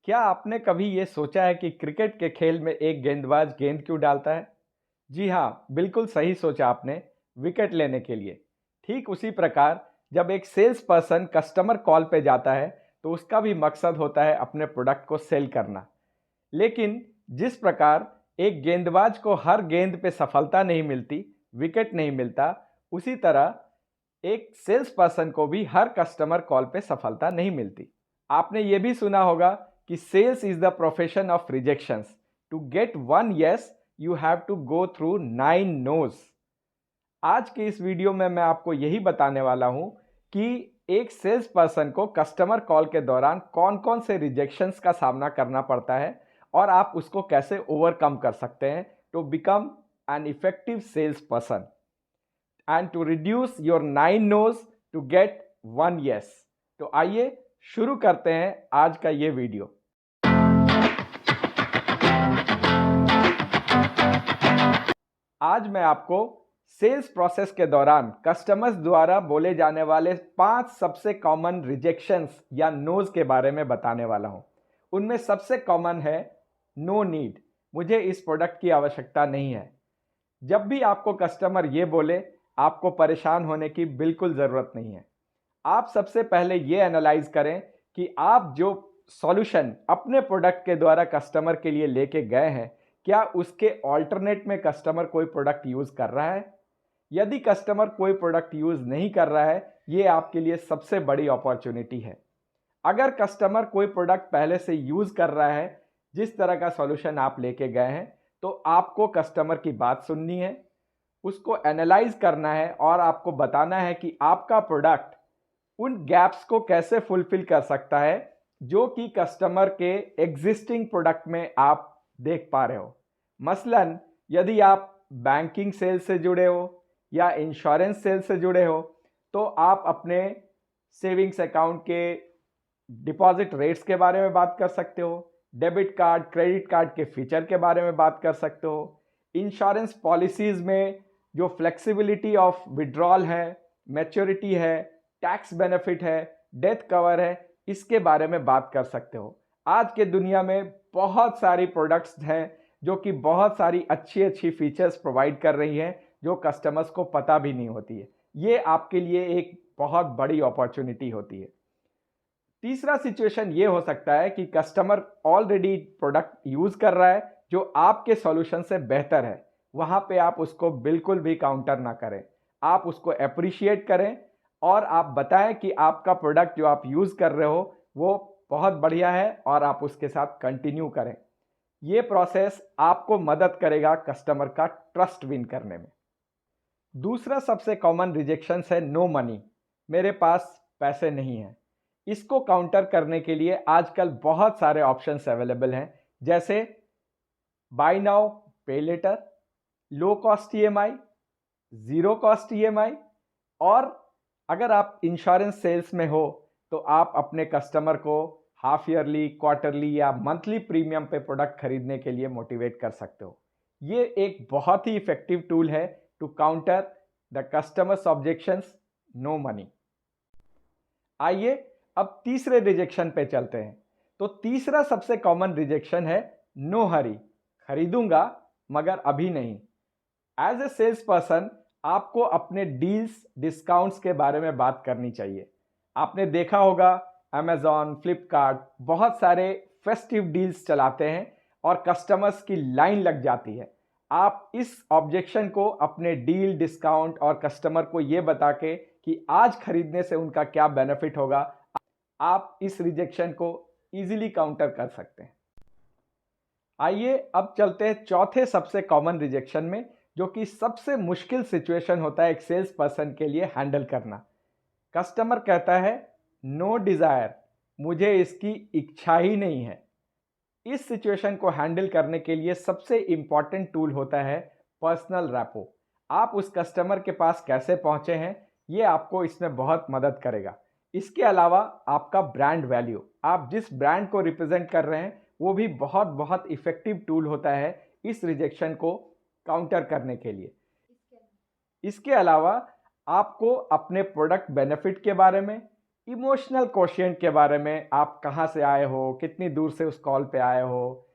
क्या आपने कभी ये सोचा है कि क्रिकेट के खेल में एक गेंदबाज गेंद क्यों डालता है? जी हाँ, बिल्कुल सही सोचा आपने, विकेट लेने के लिए। ठीक उसी प्रकार जब एक सेल्स पर्सन कस्टमर कॉल पे जाता है, तो उसका भी मकसद होता है अपने प्रोडक्ट को सेल करना। लेकिन जिस प्रकार एक गेंदबाज को हर गेंद पे सफलता नहीं मिलती, विकेट नहीं मिलता, उसी तरह एक सेल्स पर्सन को भी हर कस्टमर कॉल पे सफलता नहीं मिलती। आपने ये भी सुना होगा कि sales is the profession of rejections. To get one yes you have to go through 9 noes. आज के इस वीडियो में मैं आपको यही बताने वाला हूं कि एक सेल्स पर्सन को कस्टमर कॉल के दौरान कौन कौन से रिजेक्शंस का सामना करना पड़ता है और आप उसको कैसे ओवरकम कर सकते हैं to become an effective sales person and to reduce your 9 noes to get 1 yes. तो आइए शुरू करते हैं आज का ये वीडियो। आज मैं आपको सेल्स प्रोसेस के दौरान कस्टमर्स द्वारा बोले जाने वाले 5 सबसे कॉमन रिजेक्शंस या नोज के बारे में बताने वाला हूं। उनमें सबसे कॉमन है नो नीड, मुझे इस प्रोडक्ट की आवश्यकता नहीं है। जब भी आपको कस्टमर ये बोले, आपको परेशान होने की बिल्कुल ज़रूरत नहीं है। आप सबसे पहले ये एनालाइज करें कि आप जो सॉल्यूशन अपने प्रोडक्ट के द्वारा कस्टमर के लिए लेके गए हैं, क्या उसके ऑल्टरनेट में कस्टमर कोई प्रोडक्ट यूज़ कर रहा है? यदि कस्टमर कोई प्रोडक्ट यूज़ नहीं कर रहा है, ये आपके लिए सबसे बड़ी अपॉर्चुनिटी है। अगर कस्टमर कोई प्रोडक्ट पहले से यूज़ कर रहा है, जिस तरह का सॉल्यूशन आप लेके गए हैं, तो आपको कस्टमर की बात सुननी है, उसको एनालाइज करना है और आपको बताना है कि आपका प्रोडक्ट उन गैप्स को कैसे फुलफिल कर सकता है जो कि कस्टमर के एग्जिस्टिंग प्रोडक्ट में आप देख पा रहे हो। मसलन यदि आप बैंकिंग सेल से जुड़े हो या इंश्योरेंस सेल से जुड़े हो, तो आप अपने सेविंग्स अकाउंट के डिपॉजिट रेट्स के बारे में बात कर सकते हो, डेबिट कार्ड क्रेडिट कार्ड के फीचर के बारे में बात कर सकते हो, इंश्योरेंस पॉलिसीज़ में जो फ्लेक्सिबिलिटी ऑफ विड्रॉल है, मैच्योरिटी है, टैक्स बेनिफिट है, डेथ कवर है, इसके बारे में बात कर सकते हो। आज के दुनिया में बहुत सारी प्रोडक्ट्स हैं जो कि बहुत सारी अच्छी अच्छी फीचर्स प्रोवाइड कर रही हैं जो कस्टमर्स को पता भी नहीं होती है। ये आपके लिए एक बहुत बड़ी अपॉर्चुनिटी होती है। तीसरा सिचुएशन ये हो सकता है कि कस्टमर ऑलरेडी प्रोडक्ट यूज़ कर रहा है जो आपके सॉल्यूशन से बेहतर है। वहाँ पे आप उसको बिल्कुल भी काउंटर ना करें, आप उसको अप्रिशिएट करें और आप बताएं कि आपका प्रोडक्ट जो आप यूज़ कर रहे हो वो बहुत बढ़िया है और आप उसके साथ कंटिन्यू करें। ये प्रोसेस आपको मदद करेगा कस्टमर का ट्रस्ट विन करने में। दूसरा सबसे कॉमन रिजेक्शंस है नो मनी, मेरे पास पैसे नहीं हैं। इसको काउंटर करने के लिए आजकल बहुत सारे ऑप्शंस अवेलेबल हैं, जैसे buy now pay later, low cost EMI, zero cost EMI, और अगर आप इंश्योरेंस सेल्स में हो तो आप अपने कस्टमर को हाफ ईयरली, क्वार्टरली या मंथली प्रीमियम पे प्रोडक्ट खरीदने के लिए मोटिवेट कर सकते हो। ये एक बहुत ही इफेक्टिव टूल है to counter the customers objections no money. आइए अब तीसरे रिजेक्शन पे चलते हैं। तो तीसरा सबसे कॉमन रिजेक्शन है नो हरी, खरीदूंगा मगर अभी नहीं। एज ए सेल्स पर्सन आपको अपने डील्स डिस्काउंट्स के बारे में बात करनी चाहिए। आपने देखा होगा अमेजॉन, फ्लिपकार्ट बहुत सारे फेस्टिव डील्स चलाते हैं और कस्टमर्स की लाइन लग जाती है। आप इस ऑब्जेक्शन को अपने डील, डिस्काउंट और कस्टमर को ये बता के कि आज खरीदने से उनका क्या बेनिफिट होगा, आप इस रिजेक्शन को इजीली काउंटर कर सकते हैं। आइए अब चलते हैं चौथे सबसे कॉमन रिजेक्शन में, जो कि सबसे मुश्किल सिचुएशन होता है एक सेल्स पर्सन के लिए हैंडल करना। कस्टमर कहता है नो डिज़ायर, मुझे इसकी इच्छा ही नहीं है। इस सिचुएशन को हैंडल करने के लिए सबसे इंपॉर्टेंट टूल होता है पर्सनल रैपो। आप उस कस्टमर के पास कैसे पहुंचे हैं, ये आपको इसमें बहुत मदद करेगा। इसके अलावा आपका ब्रांड वैल्यू, आप जिस ब्रांड को रिप्रेजेंट कर रहे हैं, वो भी बहुत बहुत इफेक्टिव टूल होता है इस रिजेक्शन को काउंटर करने के लिए। इसके अलावा आपको अपने प्रोडक्ट बेनिफिट के बारे में, इमोशनल क्वोशिएंट के बारे में, आप कहाँ से आए हो, कितनी दूर से उस कॉल पे आए हो,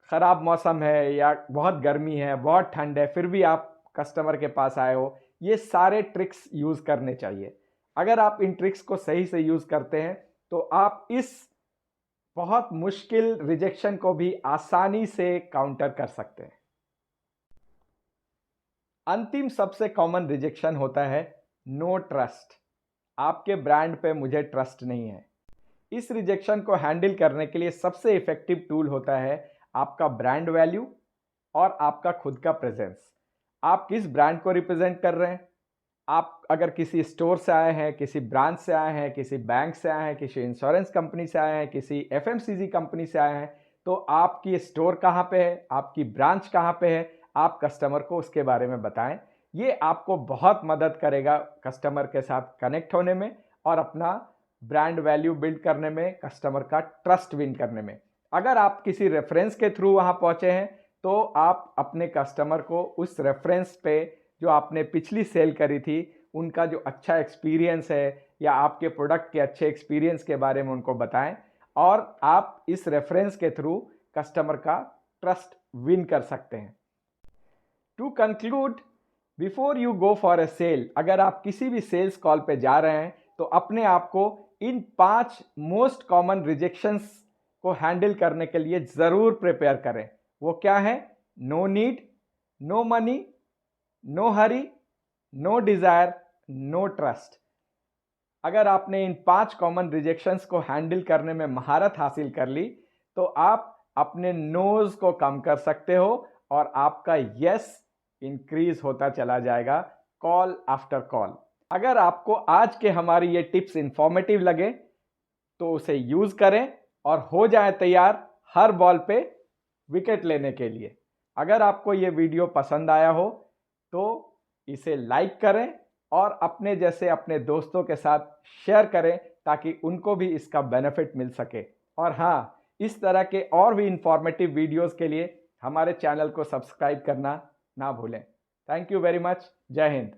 ख़राब मौसम है या बहुत गर्मी है, बहुत ठंड है, फिर भी आप कस्टमर के पास आए हो, ये सारे ट्रिक्स यूज़ करने चाहिए। अगर आप इन ट्रिक्स को सही से यूज़ करते हैं तो आप इस बहुत मुश्किल रिजेक्शन को भी आसानी से काउंटर कर सकते हैं। अंतिम सबसे कॉमन रिजेक्शन होता है नो ट्रस्ट। आपके ब्रांड पे मुझे ट्रस्ट नहीं है। इस रिजेक्शन को हैंडल करने के लिए सबसे इफेक्टिव टूल होता है आपका ब्रांड वैल्यू और आपका खुद का प्रेजेंस। आप किस ब्रांड को रिप्रेजेंट कर रहे हैं? आप अगर किसी स्टोर से आए हैं, किसी ब्रांच से आए हैं, किसी बैंक से आए हैं, किसी इंश्योरेंस कंपनी से आए हैं, किसी एफएमसीजी कंपनी से आए हैं, तो आपकी स्टोर कहाँ पे है, आपकी ब्रांच कहाँ पे है, आप कस्टमर को उसके बारे में बताएं। ये आपको बहुत मदद करेगा कस्टमर के साथ कनेक्ट होने में और अपना ब्रांड वैल्यू बिल्ड करने में, कस्टमर का ट्रस्ट विन करने में। अगर आप किसी रेफरेंस के थ्रू वहां पहुंचे हैं तो आप अपने कस्टमर को उस रेफरेंस पे जो आपने पिछली सेल करी थी उनका जो अच्छा एक्सपीरियंस है या आपके प्रोडक्ट के अच्छे एक्सपीरियंस के बारे में उनको बताएं और आप इस रेफरेंस के थ्रू कस्टमर का ट्रस्ट विन कर सकते हैं। To conclude, before you go for a sale, अगर आप किसी भी सेल्स कॉल पे जा रहे हैं तो अपने आप को इन 5 मोस्ट कॉमन रिजेक्शंस को हैंडल करने के लिए जरूर प्रिपेयर करें। वो क्या है? No need, no money, no hurry, no desire, no trust. अगर आपने इन 5 कॉमन रिजेक्शंस को हैंडल करने में महारत हासिल कर ली तो आप अपने नोज को कम कर सकते हो और आपका यस इंक्रीज होता चला जाएगा कॉल आफ्टर कॉल। अगर आपको आज के हमारी ये टिप्स इंफॉर्मेटिव लगे तो उसे यूज करें और हो जाए तैयार हर बॉल पे विकेट लेने के लिए। अगर आपको ये वीडियो पसंद आया हो तो इसे लाइक करें और अपने जैसे अपने दोस्तों के साथ शेयर करें ताकि उनको भी इसका बेनिफिट मिल सके। और हाँ, इस तरह के और भी इंफॉर्मेटिव वीडियोस के लिए हमारे चैनल को सब्सक्राइब करना ना भूलें। Thank you very much. जय हिंद।